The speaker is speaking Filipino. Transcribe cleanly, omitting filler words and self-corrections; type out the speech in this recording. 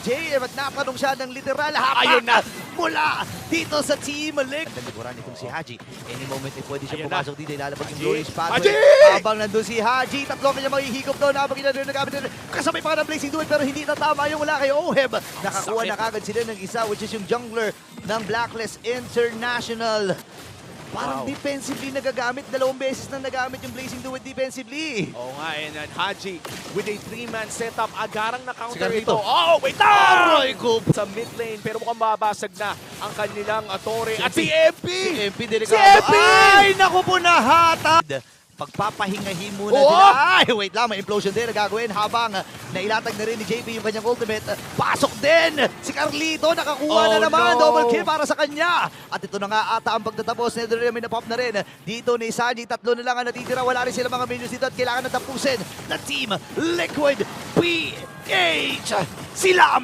JM at natanong siya ng literal hapak. Ayun na. Mula dito sa Team Liquid. Naliguran itong si Haji. Any moment ay pwede siya Ayun pumasok dito. Ilalabag yung Haji! Glorious Pathway. Haji! Habang nandun si Haji, tatlo kanya mahihigop doon. Habang ginagawa nagamit nila. Kasabay pa nga ng Blazing Duel pero hindi natama yung wala kay Oheb. Nakakuha sakit. na kagad sila ng isa which is yung jungler ng Blacklist International. Parang Wow. defensively nagagamit. 2 beses na nagamit yung Blazing Duel defensively. Oo nga, and Haji with a 3-man setup. Agarang na-counter Sige, ito. dito. Oh, wait Aroy ko! Sa mid lane, pero mukhang babasag na ang kanilang torre. At si MP! Si MP delikado. Si MP! Ay, naku po, nahatag! Pagpapahingahin muna Oo! nila. Ay, wait lang, may implosion din na gagawin habang nailatag na rin ni JP yung kanyang ultimate. Pasok din! Si Carlito nakakuha na Oh, naman. no! Double kill para sa kanya. At ito na nga ata ang pagtatapos. Netherrealm na pop na rin. Dito ni Sanji, 3 na lang ang natitira. Wala rin sila mga minions dito at kailangan na tapusin na Team Liquid PH. Sila